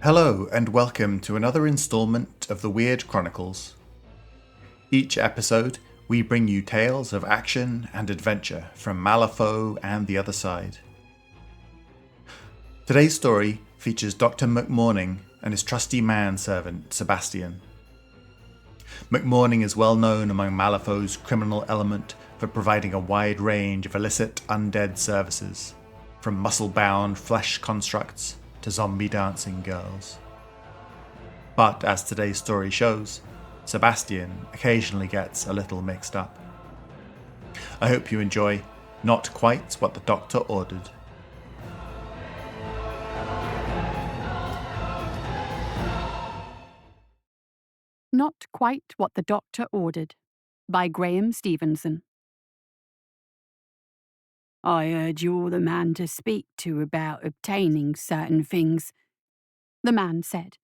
Hello and welcome to another installment of the Weird Chronicles. Each episode, we bring you tales of action and adventure from Malifaux and the other side. Today's story features Dr. McMourning and his trusty manservant, Sebastian. McMourning is well known among Malifaux's criminal element for providing a wide range of illicit undead services, from muscle-bound flesh constructs to zombie dancing girls. But as today's story shows, Sebastian occasionally gets a little mixed up. I hope you enjoy Not Quite What the Doctor Ordered. Not Quite What the Doctor Ordered by Graham Stevenson. I heard you're the man to speak to about obtaining certain things, the man said.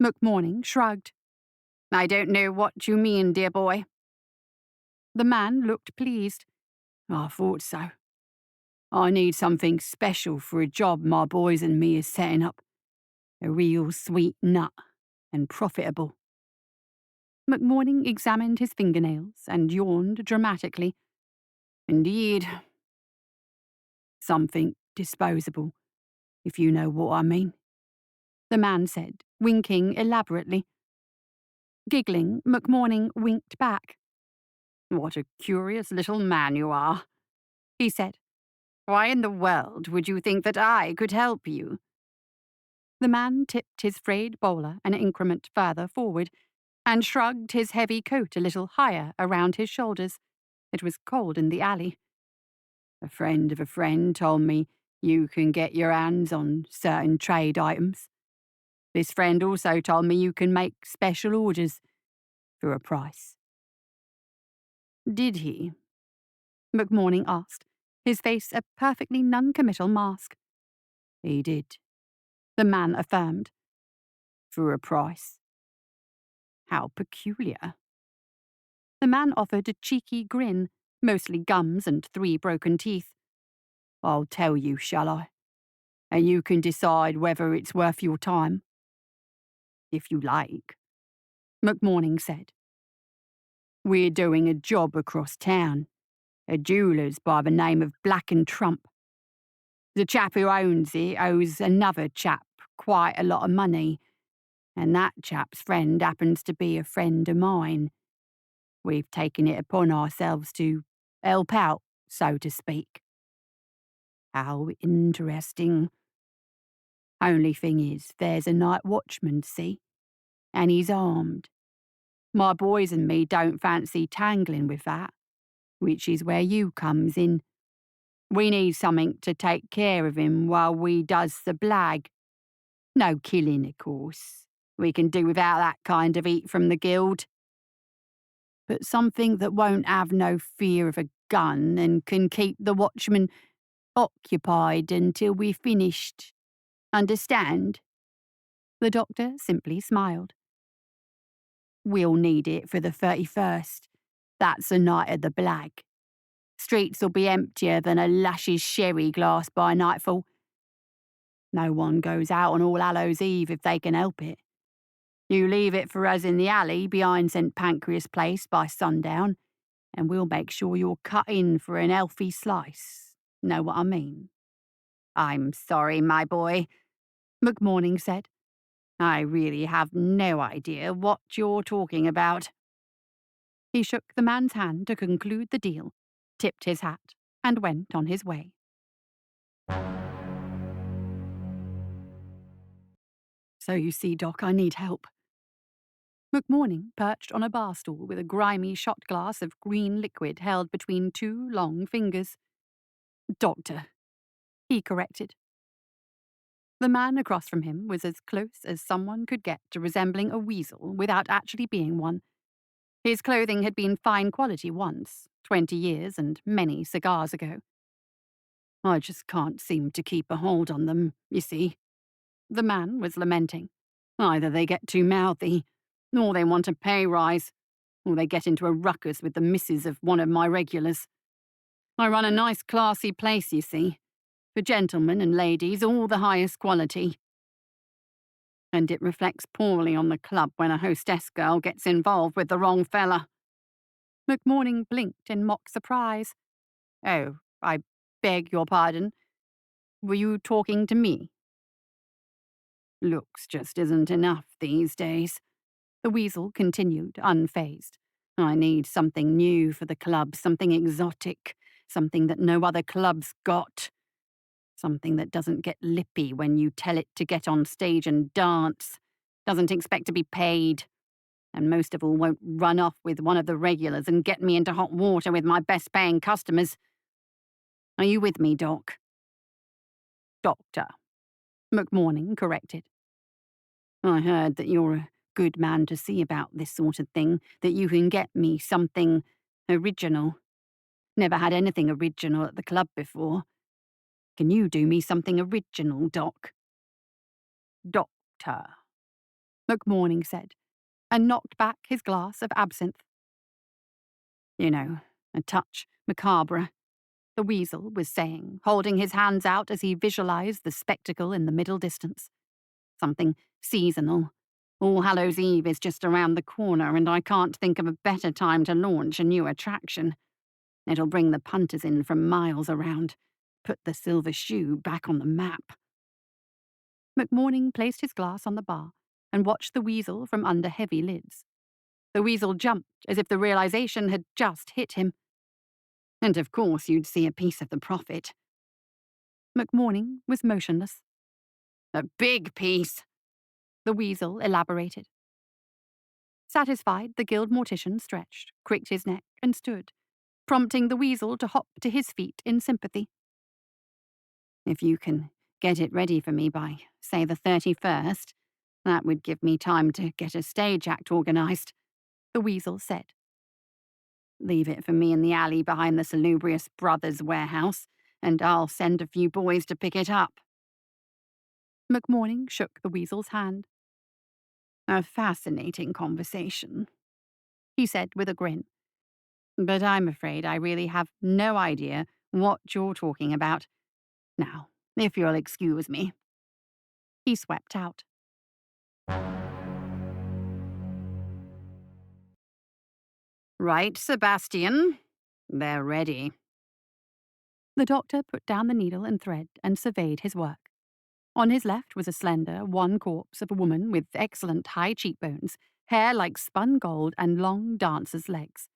McMourning shrugged. I don't know what you mean, dear boy. The man looked pleased. I thought so. I need something special for a job my boys and me is setting up. A real sweet nut and profitable. McMourning examined his fingernails and yawned dramatically. Indeed. Something disposable, if you know what I mean, the man said, winking elaborately. Giggling, McMourning winked back. What a curious little man you are, he said. Why in the world would you think that I could help you? The man tipped his frayed bowler an increment further forward and shrugged his heavy coat a little higher around his shoulders. It was cold in the alley. A friend of a friend told me you can get your hands on certain trade items. This friend also told me you can make special orders for a price. Did he? McMourning asked, his face a perfectly non-committal mask. He did, the man affirmed. For a price. How peculiar. The man offered a cheeky grin, mostly gums and 3 broken teeth. I'll tell you, shall I? And you can decide whether it's worth your time. If you like, McMourning said. We're doing a job across town. A jeweller's by the name of Black and Trump. The chap who owns it owes another chap quite a lot of money, and that chap's friend happens to be a friend of mine. We've taken it upon ourselves to help out, so to speak. How interesting. Only thing is, there's a night watchman, see? And he's armed. My boys and me don't fancy tangling with that, which is where you comes in. We need something to take care of him while we does the blag. No killing, of course. We can do without that kind of eat from the guild. But something that won't have no fear of a gun and can keep the watchman occupied until we're finished. Understand? The doctor simply smiled. We'll need it for the 31st. That's the night of the blag. Streets'll be emptier than a Lush's sherry glass by nightfall. No one goes out on All Hallows Eve if they can help it. You leave it for us in the alley behind St. Pancras Place by sundown, and we'll make sure you're cut in for an healthy slice. Know what I mean? I'm sorry, my boy, McMourning said. I really have no idea what you're talking about. He shook the man's hand to conclude the deal, tipped his hat, and went on his way. So you see, Doc, I need help. McMourning perched on a bar stool with a grimy shot glass of green liquid held between 2 long fingers. Doctor, he corrected. The man across from him was as close as someone could get to resembling a weasel without actually being one. His clothing had been fine quality once, 20 years and many cigars ago. I just can't seem to keep a hold on them, you see. The man was lamenting. Either they get too mouthy, or they want a pay rise, or they get into a ruckus with the missus of one of my regulars. I run a nice classy place, you see. For gentlemen and ladies, all the highest quality. And it reflects poorly on the club when a hostess girl gets involved with the wrong fella. McMourning blinked in mock surprise. Oh, I beg your pardon. Were you talking to me? Looks just isn't enough these days. The weasel continued, unfazed. I need something new for the club, something exotic, something that no other club's got. Something that doesn't get lippy when you tell it to get on stage and dance, doesn't expect to be paid, and most of all won't run off with one of the regulars and get me into hot water with my best-paying customers. Are you with me, Doc? Doctor, McMourning corrected. I heard that you're a good man to see about this sort of thing, that you can get me something original. Never had anything original at the club before. Can you do me something original, Doc? Doctor, McMourning said, and knocked back his glass of absinthe. You know, a touch macabre, the weasel was saying, holding his hands out as he visualized the spectacle in the middle distance. Something seasonal. All Hallows Eve is just around the corner, and I can't think of a better time to launch a new attraction. It'll bring the punters in from miles around, put the Silver Shoe back on the map. McMourning placed his glass on the bar and watched the weasel from under heavy lids. The weasel jumped as if the realization had just hit him. And of course you'd see a piece of the profit. McMourning was motionless. A big piece, the weasel elaborated. Satisfied, the guild mortician stretched, cricked his neck, and stood, prompting the weasel to hop to his feet in sympathy. If you can get it ready for me by, say, the 31st, that would give me time to get a stage act organized, the weasel said. Leave it for me in the alley behind the Salubrious Brothers warehouse, and I'll send a few boys to pick it up. McMourning shook the weasel's hand. A fascinating conversation, he said with a grin. But I'm afraid I really have no idea what you're talking about. Now, if you'll excuse me. He swept out. Right, Sebastian. They're ready. The doctor put down the needle and thread and surveyed his work. On his left was a slender, one corpse of a woman with excellent high cheekbones, hair like spun gold, and long dancer's legs.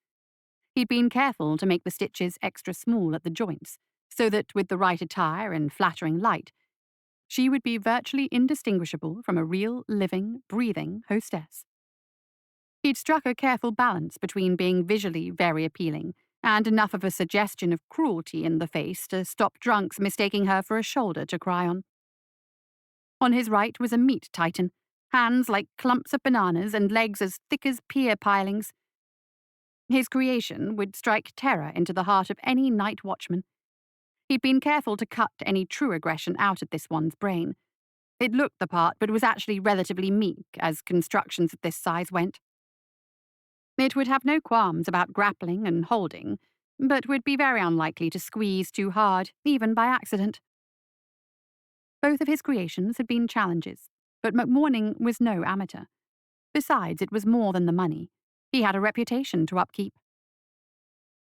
He'd been careful to make the stitches extra small at the joints, so that with the right attire and flattering light, she would be virtually indistinguishable from a real, living, breathing hostess. He'd struck a careful balance between being visually very appealing and enough of a suggestion of cruelty in the face to stop drunks mistaking her for a shoulder to cry on. On his right was a meat titan, hands like clumps of bananas and legs as thick as pier pilings. His creation would strike terror into the heart of any night watchman. He'd been careful to cut any true aggression out of this one's brain. It looked the part, but was actually relatively meek as constructions of this size went. It would have no qualms about grappling and holding, but would be very unlikely to squeeze too hard, even by accident. Both of his creations had been challenges, but McMourning was no amateur. Besides, it was more than the money. He had a reputation to upkeep.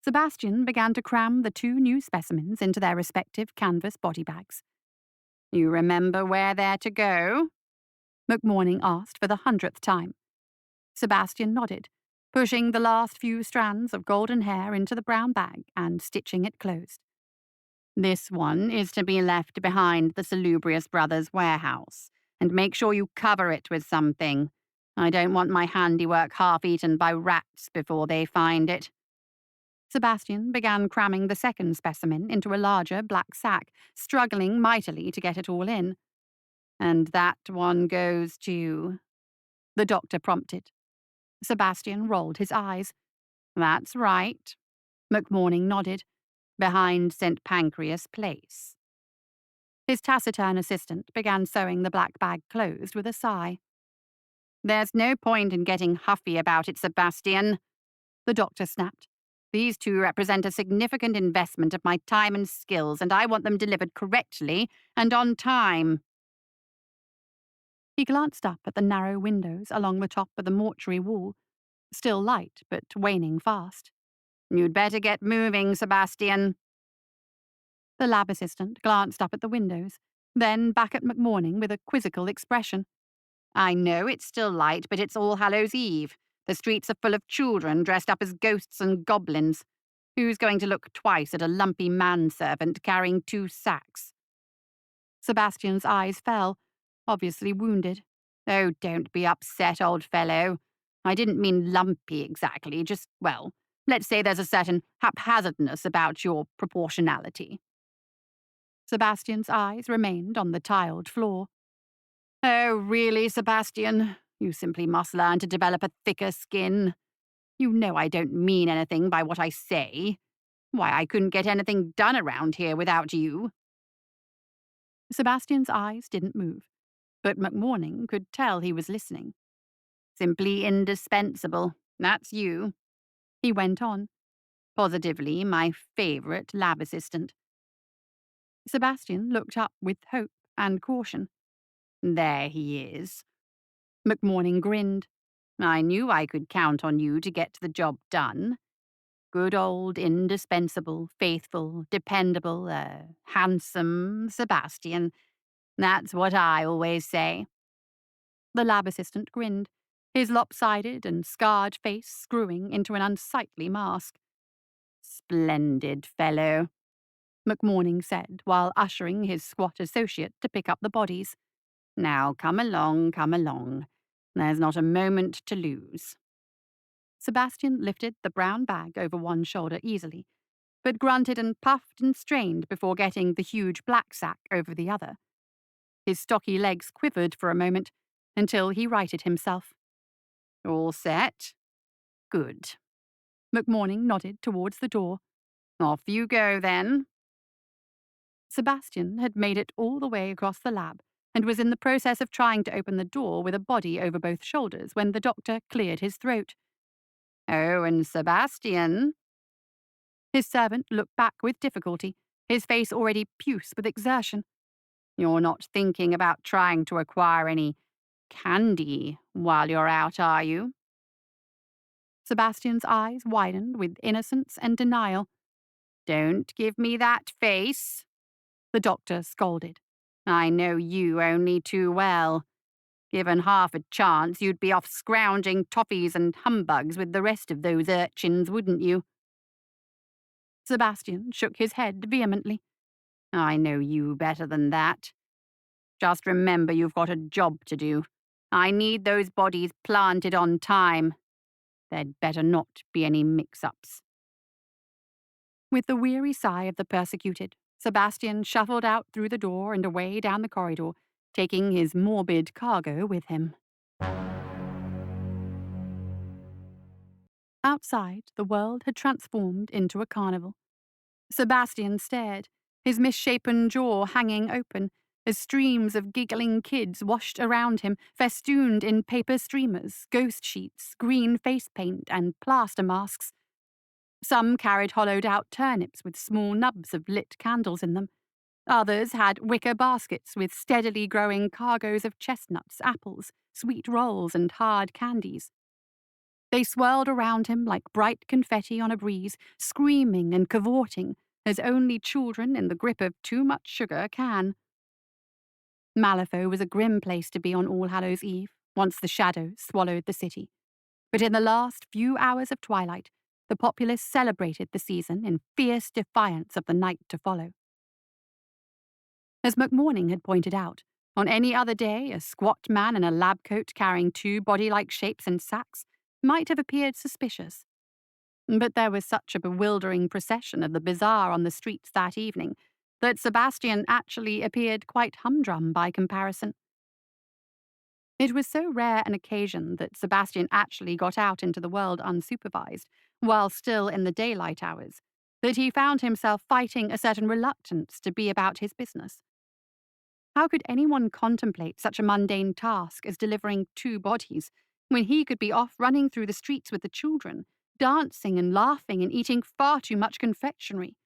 Sebastian began to cram the two new specimens into their respective canvas body bags. You remember where they're to go? McMourning asked for the 100th time. Sebastian nodded, pushing the last few strands of golden hair into the brown bag and stitching it closed. This one is to be left behind the Salubrious Brothers warehouse, and make sure you cover it with something. I don't want my handiwork half-eaten by rats before they find it. Sebastian began cramming the second specimen into a larger black sack, struggling mightily to get it all in. And that one goes to... the doctor prompted. Sebastian rolled his eyes. That's right. McMourning nodded. Behind St. Pancras Place. His taciturn assistant began sewing the black bag closed with a sigh. There's no point in getting huffy about it, Sebastian, the doctor snapped. These two represent a significant investment of my time and skills, and I want them delivered correctly and on time. He glanced up at the narrow windows along the top of the mortuary wall, still light but waning fast. "You'd better get moving, Sebastian." The lab assistant glanced up at the windows, then back at McMourning with a quizzical expression. "I know it's still light, but it's All Hallows Eve. The streets are full of children dressed up as ghosts and goblins. Who's going to look twice at a lumpy manservant carrying 2 sacks?" Sebastian's eyes fell, obviously wounded. "Oh, don't be upset, old fellow. I didn't mean lumpy exactly, just, well, let's say there's a certain haphazardness about your proportionality." Sebastian's eyes remained on the tiled floor. "Oh, really, Sebastian? You simply must learn to develop a thicker skin. You know I don't mean anything by what I say. Why, I couldn't get anything done around here without you." Sebastian's eyes didn't move, but McMourning could tell he was listening. "Simply indispensable. That's you," he went on. "Positively my favourite lab assistant." Sebastian looked up with hope and caution. "There he is." McMourning grinned. "I knew I could count on you to get the job done. Good old, indispensable, faithful, dependable, handsome Sebastian. That's what I always say." The lab assistant grinned, his lopsided and scarred face screwing into an unsightly mask. "Splendid fellow," McMourning said, while ushering his squat associate to pick up the bodies. "Now come along, come along. There's not a moment to lose." Sebastian lifted the brown bag over one shoulder easily, but grunted and puffed and strained before getting the huge black sack over the other. His stocky legs quivered for a moment, until he righted himself. "All set? Good." McMourning nodded towards the door. "Off you go, then." Sebastian had made it all the way across the lab and was in the process of trying to open the door with a body over both shoulders when the doctor cleared his throat. "Oh, and Sebastian." His servant looked back with difficulty, his face already puce with exertion. "You're not thinking about trying to acquire any candy while you're out, are you?" Sebastian's eyes widened with innocence and denial. "Don't give me that face," the doctor scolded. "I know you only too well. Given half a chance, you'd be off scrounging toffees and humbugs with the rest of those urchins, wouldn't you?" Sebastian shook his head vehemently. "I know you better than that. Just remember you've got a job to do. I need those bodies planted on time. There'd better not be any mix-ups." With the weary sigh of the persecuted, Sebastian shuffled out through the door and away down the corridor, taking his morbid cargo with him. Outside, the world had transformed into a carnival. Sebastian stared, his misshapen jaw hanging open, as streams of giggling kids washed around him, festooned in paper streamers, ghost sheets, green face paint, and plaster masks. Some carried hollowed-out turnips with small nubs of lit candles in them. Others had wicker baskets with steadily growing cargoes of chestnuts, apples, sweet rolls, and hard candies. They swirled around him like bright confetti on a breeze, screaming and cavorting, as only children in the grip of too much sugar can. Malifaux was a grim place to be on All Hallows Eve, once the shadows swallowed the city. But in the last few hours of twilight, the populace celebrated the season in fierce defiance of the night to follow. As McMourning had pointed out, on any other day, a squat man in a lab coat carrying 2 body-like shapes in sacks might have appeared suspicious. But there was such a bewildering procession of the bizarre on the streets that evening that Sebastian actually appeared quite humdrum by comparison. It was so rare an occasion that Sebastian actually got out into the world unsupervised, while still in the daylight hours, that he found himself fighting a certain reluctance to be about his business. How could anyone contemplate such a mundane task as delivering 2 bodies, when he could be off running through the streets with the children, dancing and laughing and eating far too much confectionery?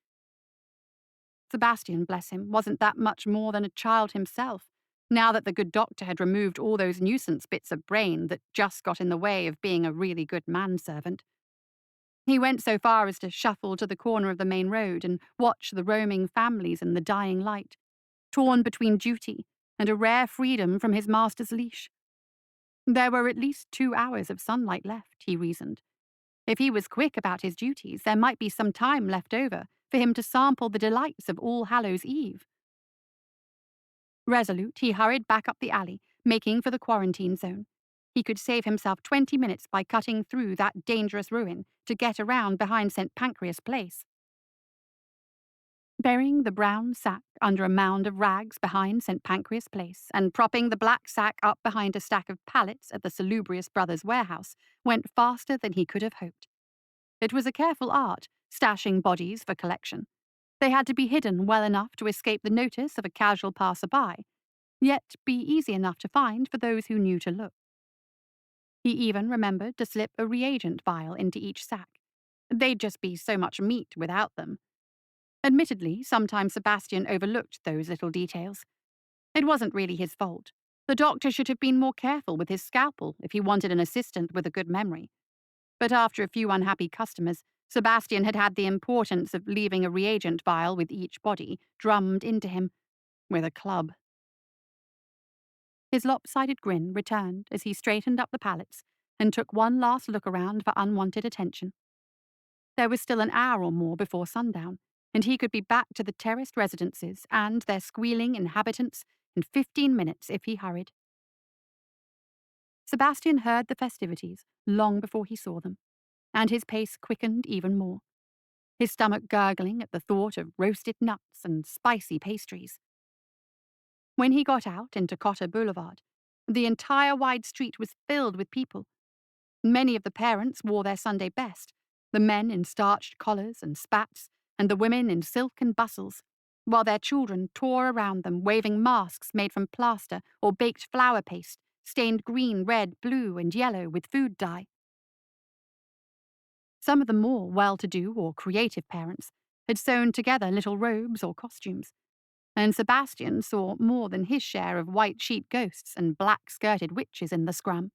Sebastian, bless him, wasn't that much more than a child himself, now that the good doctor had removed all those nuisance bits of brain that just got in the way of being a really good manservant. He went so far as to shuffle to the corner of the main road and watch the roaming families in the dying light, torn between duty and a rare freedom from his master's leash. There were at least 2 hours of sunlight left, he reasoned. If he was quick about his duties, there might be some time left over for him to sample the delights of All Hallows' Eve. Resolute, he hurried back up the alley, making for the quarantine zone. He could save himself 20 minutes by cutting through that dangerous ruin to get around behind St. Pancras Place. Burying the brown sack under a mound of rags behind St. Pancras Place and propping the black sack up behind a stack of pallets at the Salubrious Brothers' warehouse went faster than he could have hoped. It was a careful art, stashing bodies for collection. They had to be hidden well enough to escape the notice of a casual passer-by, yet be easy enough to find for those who knew to look. He even remembered to slip a reagent vial into each sack. They'd just be so much meat without them. Admittedly, sometimes Sebastian overlooked those little details. It wasn't really his fault. The doctor should have been more careful with his scalpel if he wanted an assistant with a good memory. But after a few unhappy customers, Sebastian had had the importance of leaving a reagent vial with each body drummed into him with a club. His lopsided grin returned as he straightened up the pallets and took one last look around for unwanted attention. There was still an hour or more before sundown, and he could be back to the terraced residences and their squealing inhabitants in 15 minutes if he hurried. Sebastian heard the festivities long before he saw them, and his pace quickened even more, his stomach gurgling at the thought of roasted nuts and spicy pastries. When he got out into Cotter Boulevard, the entire wide street was filled with people. Many of the parents wore their Sunday best, the men in starched collars and spats, and the women in silk and bustles, while their children tore around them waving masks made from plaster or baked flour paste, stained green, red, blue, and yellow with food dye. Some of the more well-to-do or creative parents had sewn together little robes or costumes, and Sebastian saw more than his share of white sheet ghosts and black-skirted witches in the scrum.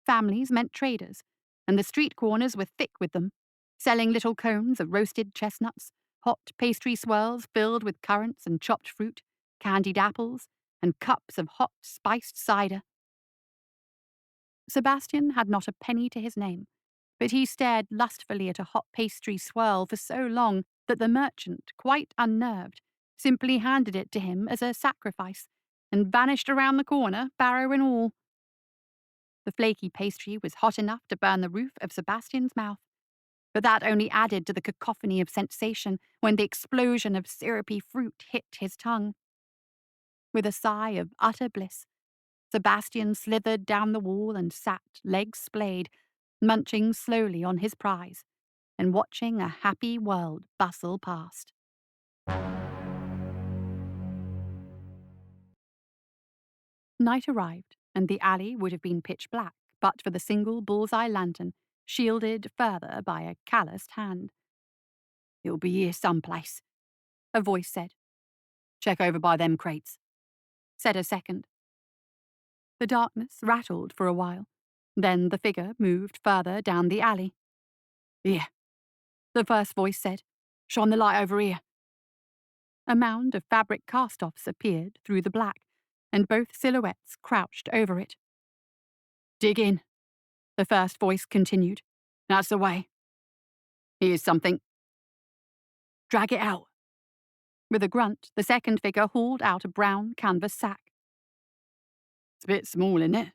Families meant traders, and the street corners were thick with them, selling little cones of roasted chestnuts, hot pastry swirls filled with currants and chopped fruit, candied apples, and cups of hot spiced cider. Sebastian had not a penny to his name, but he stared lustfully at a hot pastry swirl for so long that the merchant, quite unnerved, simply handed it to him as a sacrifice, and vanished around the corner, barrow and all. The flaky pastry was hot enough to burn the roof of Sebastian's mouth, but that only added to the cacophony of sensation when the explosion of syrupy fruit hit his tongue. With a sigh of utter bliss, Sebastian slithered down the wall and sat, legs splayed, munching slowly on his prize, and watching a happy world bustle past. Night arrived, and the alley would have been pitch black but for the single bullseye lantern, shielded further by a calloused hand. "It'll be here someplace," a voice said. "Check over by them crates," said a second. The darkness rattled for a while. Then the figure moved further down the alley. "Here," the first voice said. "Shine the light over here." A mound of fabric cast-offs appeared through the black, and both silhouettes crouched over it. "Dig in," the first voice continued. "That's the way. Here's something. Drag it out." With a grunt, the second figure hauled out a brown canvas sack. "It's a bit small, isn't it?"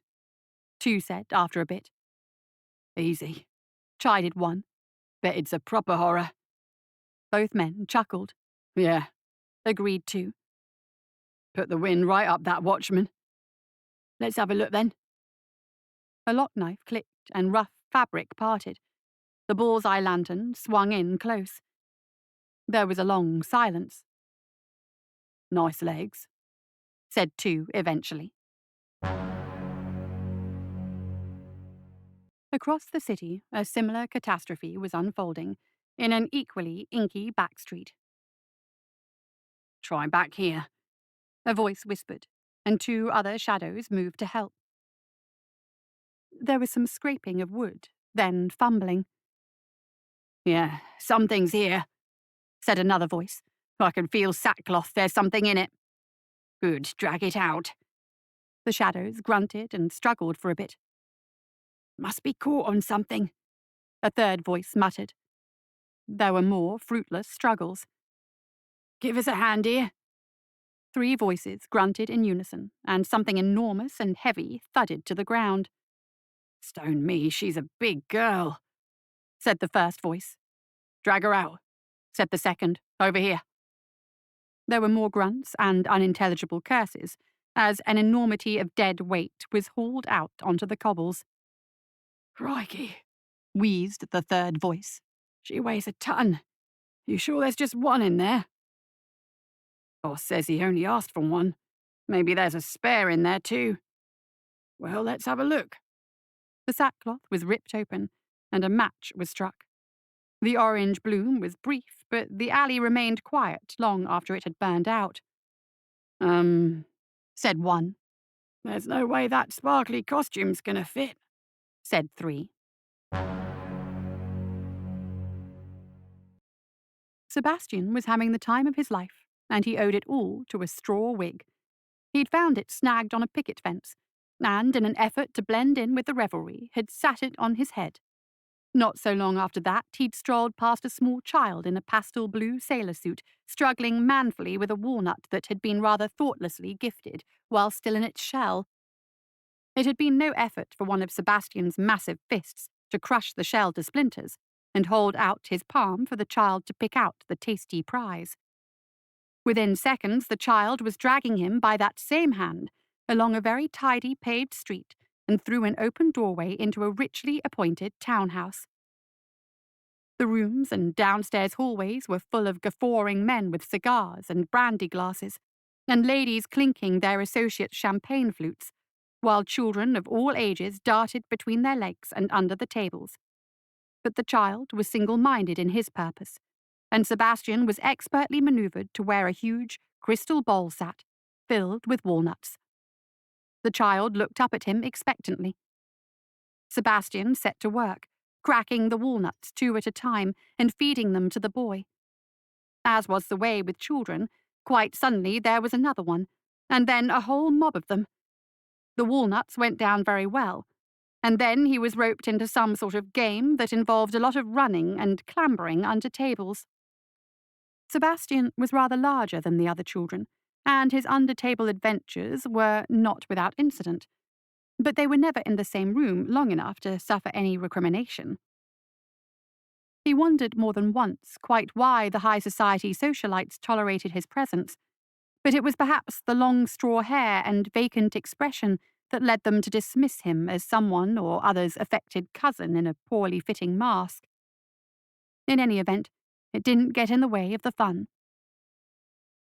two said after a bit. "Easy," chided one. "Bet it's a proper horror." Both men chuckled. "Yeah," agreed two. "Put the wind right up that watchman. Let's have a look then." A lock knife clicked and rough fabric parted. The bullseye lantern swung in close. There was a long silence. "Nice legs," said two eventually. Across the city, a similar catastrophe was unfolding in an equally inky back street. "Try back here," a voice whispered, and 2 other shadows moved to help. There was some scraping of wood, then fumbling. "Yeah, something's here," said another voice. "I can feel sackcloth, there's something in it." "Good, drag it out." The shadows grunted and struggled for a bit. "Must be caught on something," a third voice muttered. There were more fruitless struggles. "Give us a hand here." 3 voices grunted in unison, and something enormous and heavy thudded to the ground. "Stone me, she's a big girl," said the first voice. "Drag her out," said the second. "Over here." There were more grunts and unintelligible curses, as an enormity of dead weight was hauled out onto the cobbles. "Crikey," wheezed the third voice. "She weighs a ton. You sure there's just one in there?" "Boss says he only asked for one. Maybe there's a spare in there too." "Well, let's have a look." The sackcloth was ripped open, and a match was struck. The orange bloom was brief, but the alley remained quiet long after it had burned out. Said one. "There's no way that sparkly costume's gonna fit," said 3. Sebastian was having the time of his life, and he owed it all to a straw wig. He'd found it snagged on a picket fence, and in an effort to blend in with the revelry, had sat it on his head. Not so long after that, he'd strolled past a small child in a pastel blue sailor suit, struggling manfully with a walnut that had been rather thoughtlessly gifted, while still in its shell. It had been no effort for one of Sebastian's massive fists to crush the shell to splinters, and hold out his palm for the child to pick out the tasty prize. Within seconds, the child was dragging him by that same hand along a very tidy paved street and through an open doorway into a richly appointed townhouse. The rooms and downstairs hallways were full of guffawing men with cigars and brandy glasses, and ladies clinking their associates' champagne flutes, while children of all ages darted between their legs and under the tables. But the child was single-minded in his purpose, and Sebastian was expertly maneuvered to where a huge crystal bowl sat, filled with walnuts. The child looked up at him expectantly. Sebastian set to work, cracking the walnuts 2 at a time and feeding them to the boy. As was the way with children, quite suddenly there was another one, and then a whole mob of them. The walnuts went down very well, and then he was roped into some sort of game that involved a lot of running and clambering under tables. Sebastian was rather larger than the other children, and his under-table adventures were not without incident, but they were never in the same room long enough to suffer any recrimination. He wondered more than once quite why the high society socialites tolerated his presence, but it was perhaps the long straw hair and vacant expression that led them to dismiss him as someone or other's affected cousin in a poorly fitting mask. In any event, it didn't get in the way of the fun.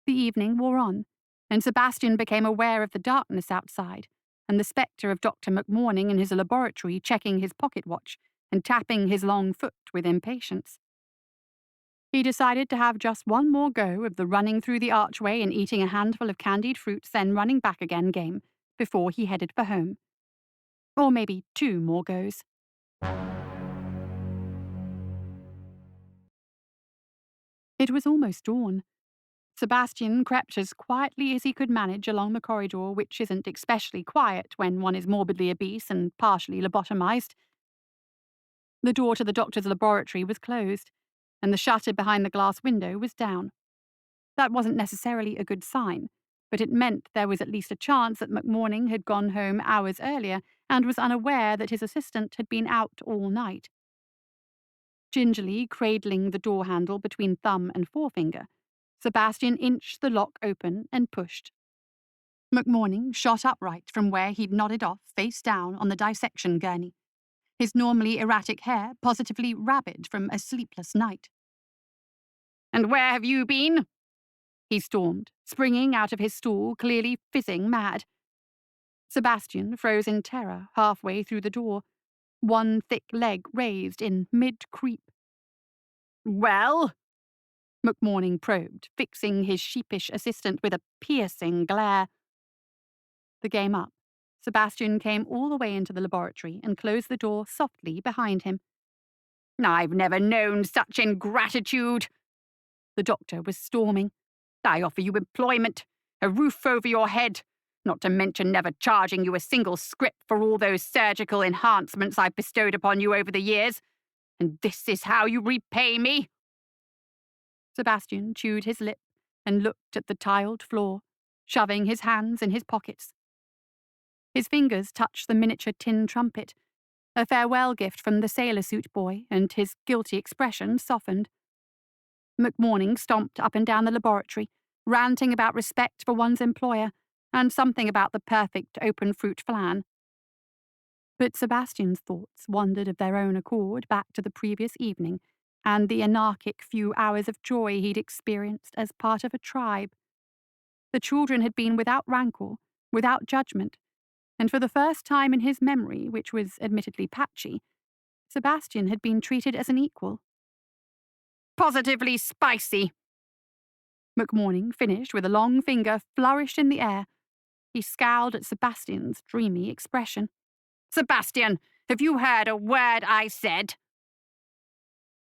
The evening wore on, and Sebastian became aware of the darkness outside, and the spectre of Dr. McMourning in his laboratory checking his pocket watch and tapping his long foot with impatience. He decided to have just one more go of the running through the archway and eating a handful of candied fruits, then running back again game, before he headed for home. Or maybe 2 more goes. It was almost dawn. Sebastian crept as quietly as he could manage along the corridor, which isn't especially quiet when one is morbidly obese and partially lobotomized. The door to the doctor's laboratory was closed, and the shutter behind the glass window was down. That wasn't necessarily a good sign, but it meant there was at least a chance that McMourning had gone home hours earlier and was unaware that his assistant had been out all night. Gingerly cradling the door handle between thumb and forefinger, Sebastian inched the lock open and pushed. McMourning shot upright from where he'd nodded off face down on the dissection gurney, his normally erratic hair positively rabid from a sleepless night. "And where have you been?" he stormed, springing out of his stool, clearly fizzing mad. Sebastian froze in terror halfway through the door, one thick leg raised in mid-creep. "Well?" McMourning probed, fixing his sheepish assistant with a piercing glare. The game up, Sebastian came all the way into the laboratory and closed the door softly behind him. "I've never known such ingratitude," the doctor was storming. "I offer you employment, a roof over your head, not to mention never charging you a single scrip for all those surgical enhancements I've bestowed upon you over the years. And this is how you repay me?" Sebastian chewed his lip and looked at the tiled floor, shoving his hands in his pockets. His fingers touched the miniature tin trumpet, a farewell gift from the sailor suit boy, and his guilty expression softened. McMourning stomped up and down the laboratory, ranting about respect for one's employer, and something about the perfect open fruit flan. But Sebastian's thoughts wandered of their own accord back to the previous evening, and the anarchic few hours of joy he'd experienced as part of a tribe. The children had been without rancor, without judgment, and for the first time in his memory, which was admittedly patchy, Sebastian had been treated as an equal. "Positively spicy," McMourning finished with a long finger flourished in the air. He scowled at Sebastian's dreamy expression. "Sebastian, have you heard a word I said?"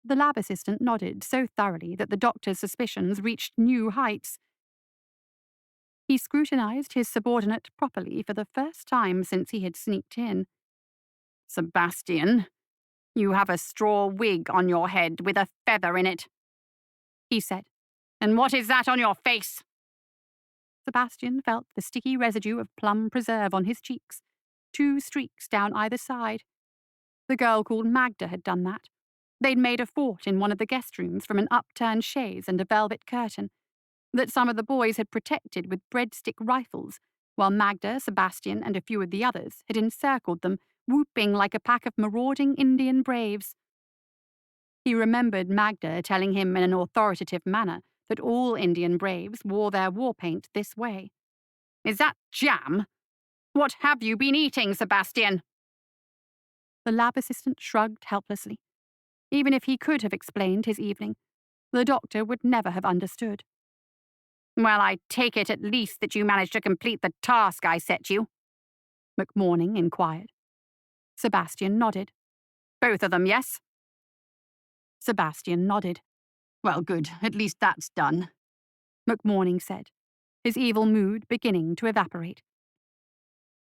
The lab assistant nodded so thoroughly that the doctor's suspicions reached new heights. He scrutinized his subordinate properly for the first time since he had sneaked in. "Sebastian, you have a straw wig on your head with a feather in it," he said. "And what is that on your face?" Sebastian felt the sticky residue of plum preserve on his cheeks, 2 streaks down either side. The girl called Magda had done that. They'd made a fort in one of the guest rooms from an upturned chaise and a velvet curtain that some of the boys had protected with breadstick rifles, while Magda, Sebastian, and a few of the others had encircled them, whooping like a pack of marauding Indian braves. He remembered Magda telling him in an authoritative manner that all Indian braves wore their war paint this way. "Is that jam? What have you been eating, Sebastian?" The lab assistant shrugged helplessly. Even if he could have explained his evening, the doctor would never have understood. "Well, I take it at least that you managed to complete the task I set you?" McMourning inquired. Sebastian nodded. "Both of them, yes?" Sebastian nodded. "Well, good, at least that's done," McMourning said, his evil mood beginning to evaporate.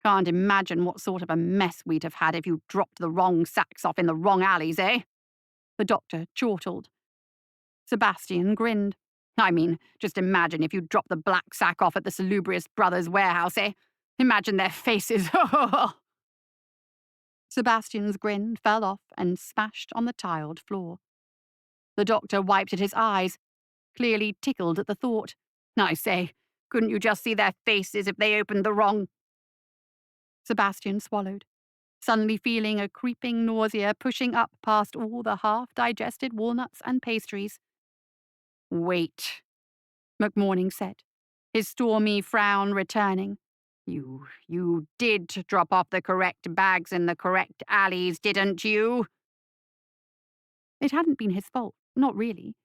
"Can't imagine what sort of a mess we'd have had if you dropped the wrong sacks off in the wrong alleys, eh?" The doctor chortled. Sebastian grinned. "I mean, just imagine if you dropped the black sack off at the Salubrious Brothers' warehouse, eh? Imagine their faces." Sebastian's grin fell off and smashed on the tiled floor. The doctor wiped at his eyes, clearly tickled at the thought. "I say, couldn't you just see their faces if they opened the wrong—" Sebastian swallowed, suddenly feeling a creeping nausea pushing up past all the half-digested walnuts and pastries. "Wait," McMourning said, his stormy frown returning. You did drop off the correct bags in the correct alleys, didn't you?" It hadn't been his fault, not really.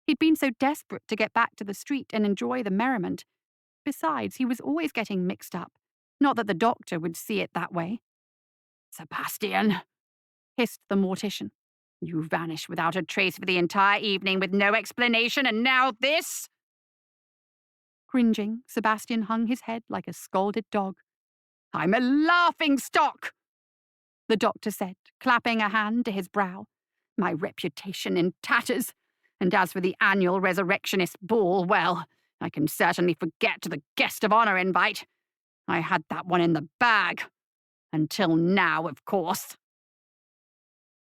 He'd been so desperate to get back to the street and enjoy the merriment. Besides, he was always getting mixed up. Not that the doctor would see it that way. "Sebastian," hissed the mortician. "You vanished without a trace for the entire evening with no explanation, and now this?" Cringing, Sebastian hung his head like a scalded dog. "I'm a laughingstock," the doctor said, clapping a hand to his brow. "My reputation in tatters. And as for the annual Resurrectionist Ball, well, I can certainly forget the guest of honor invite. I had that one in the bag. Until now, of course."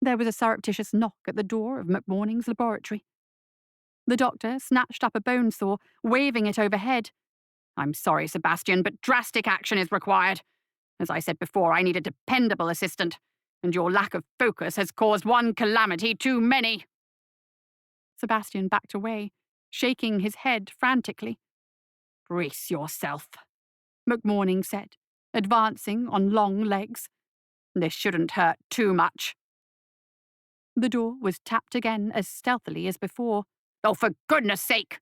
There was a surreptitious knock at the door of McMourning's laboratory. The doctor snatched up a bone saw, waving it overhead. "I'm sorry, Sebastian, but drastic action is required. As I said before, I need a dependable assistant, and your lack of focus has caused one calamity too many." Sebastian backed away, shaking his head frantically. "Brace yourself," McMourning said, advancing on long legs. "This shouldn't hurt too much." The door was tapped again as stealthily as before. "Oh, for goodness sake!"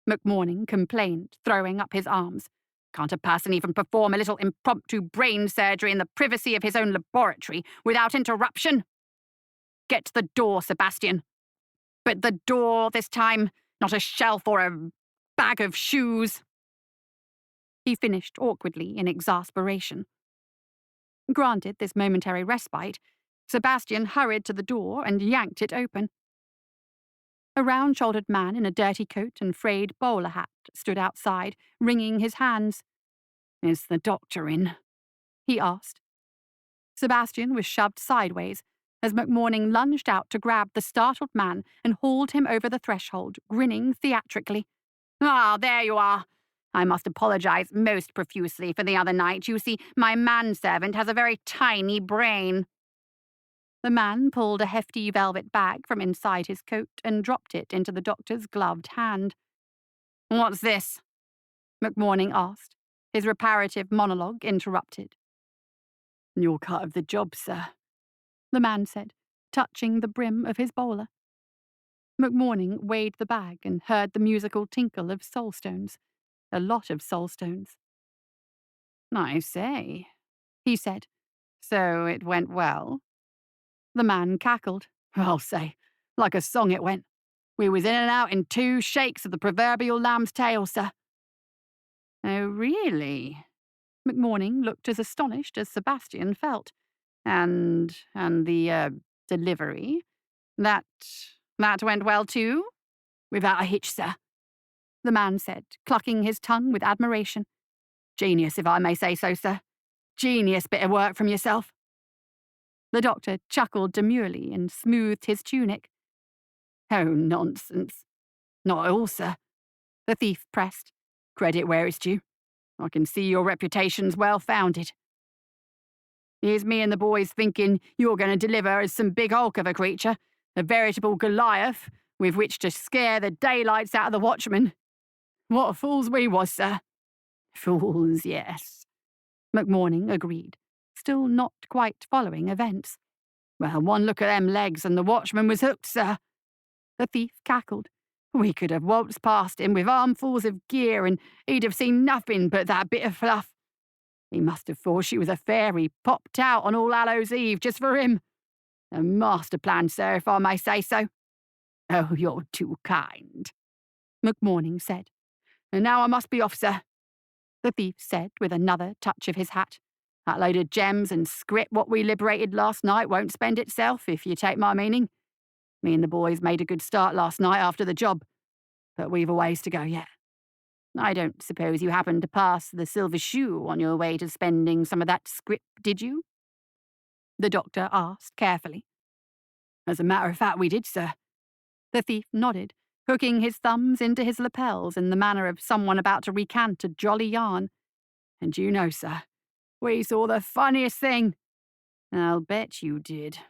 McMourning complained, throwing up his arms. "Can't a person even perform a little impromptu brain surgery in the privacy of his own laboratory without interruption? Get to the door, Sebastian. But the door this time, not a shelf or a bag of shoes." He finished awkwardly in exasperation. Granted this momentary respite, Sebastian hurried to the door and yanked it open. A round-shouldered man in a dirty coat and frayed bowler hat stood outside, wringing his hands. "Is the doctor in?" he asked. Sebastian was shoved sideways as McMourning lunged out to grab the startled man and hauled him over the threshold, grinning theatrically. "Ah, there you are. I must apologize most profusely for the other night. You see, my manservant has a very tiny brain." The man pulled a hefty velvet bag from inside his coat and dropped it into the doctor's gloved hand. "What's this?" McMourning asked, his reparative monologue interrupted. "Your cut of the job, sir," the man said, touching the brim of his bowler. McMourning weighed the bag and heard the musical tinkle of soulstones. A lot of soulstones. "I say," he said. "So it went well?" The man cackled. "I'll say, like a song it went. We was in and out in 2 shakes of the proverbial lamb's tail, sir." "Oh, really?" McMourning looked as astonished as Sebastian felt. And the delivery? That went well too?" "Without a hitch, sir," the man said, clucking his tongue with admiration. "Genius, if I may say so, sir. Genius bit of work from yourself." The doctor chuckled demurely and smoothed his tunic. "Oh, nonsense. Not at all, sir," the thief pressed. "Credit where it's due. I can see your reputation's well founded. Here's me and the boys thinking you're going to deliver as some big hulk of a creature, a veritable Goliath, with which to scare the daylights out of the watchmen. What fools we was, sir." "Fools, yes," McMourning agreed, still not quite following events. "Well, one look at them legs and the watchman was hooked, sir." The thief cackled. "We could have waltzed past him with armfuls of gear and he'd have seen nothing but that bit of fluff. He must have thought she was a fairy popped out on All Hallows Eve just for him. A master plan, sir, if I may say so." "Oh, you're too kind," McMourning said. "And now I must be off, sir," the thief said with another touch of his hat. "That load of gems and script what we liberated last night won't spend itself, if you take my meaning. Me and the boys made a good start last night after the job, but we've a ways to go yet. I don't suppose you happened to pass the Silver Shoe on your way to spending some of that script, did you?" the doctor asked carefully. "As a matter of fact, we did, sir." The thief nodded, hooking his thumbs into his lapels in the manner of someone about to recant a jolly yarn. "And you know, sir, we saw the funniest thing." "I'll bet you did,"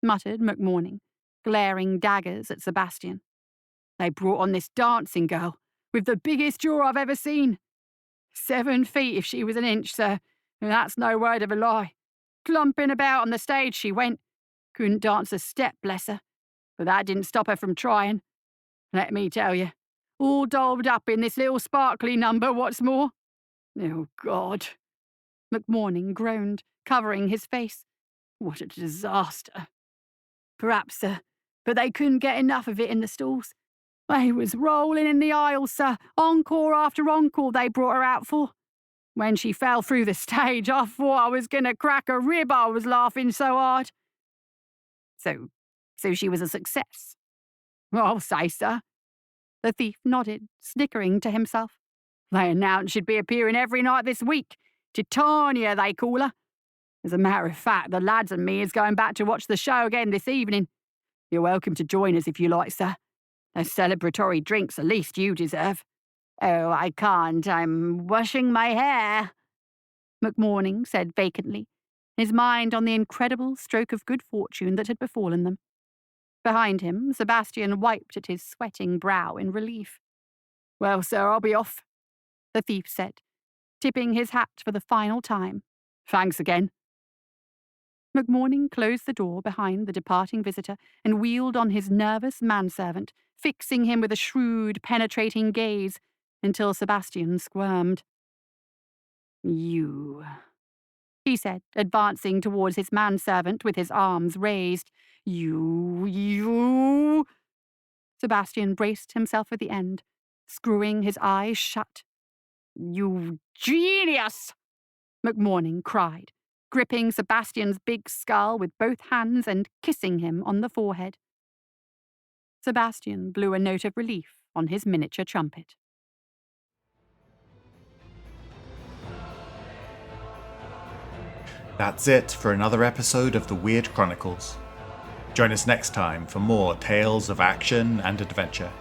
muttered McMourning, glaring daggers at Sebastian. "They brought on this dancing girl, with the biggest jaw I've ever seen. 7 feet if she was an inch, sir, and that's no word of a lie. Clumping about on the stage she went. Couldn't dance a step, bless her, but that didn't stop her from trying. Let me tell you, all dolled up in this little sparkly number, what's more." "Oh, God," McMourning groaned, covering his face. "What a disaster." "Perhaps, sir, but they couldn't get enough of it in the stalls. They was rolling in the aisles, sir, encore after encore they brought her out for. When she fell through the stage, I thought I was going to crack a rib, I was laughing so hard." So she was a success?" "I'll say, sir." The thief nodded, snickering to himself. "They announced she'd be appearing every night this week. Titania, they call her. As a matter of fact, the lads and me is going back to watch the show again this evening. You're welcome to join us if you like, sir. A celebratory drink's the least you deserve." "Oh, I can't. I'm washing my hair," McMourning said vacantly, his mind on the incredible stroke of good fortune that had befallen them. Behind him, Sebastian wiped at his sweating brow in relief. "Well, sir, I'll be off," the thief said, tipping his hat for the final time. "Thanks again." McMourning closed the door behind the departing visitor and wheeled on his nervous manservant, fixing him with a shrewd, penetrating gaze until Sebastian squirmed. "You," he said, advancing towards his manservant with his arms raised. You. Sebastian braced himself at the end, screwing his eyes shut. "You genius!" McMourning cried, gripping Sebastian's big skull with both hands and kissing him on the forehead. Sebastian blew a note of relief on his miniature trumpet. That's it for another episode of the Weird Chronicles. Join us next time for more tales of action and adventure.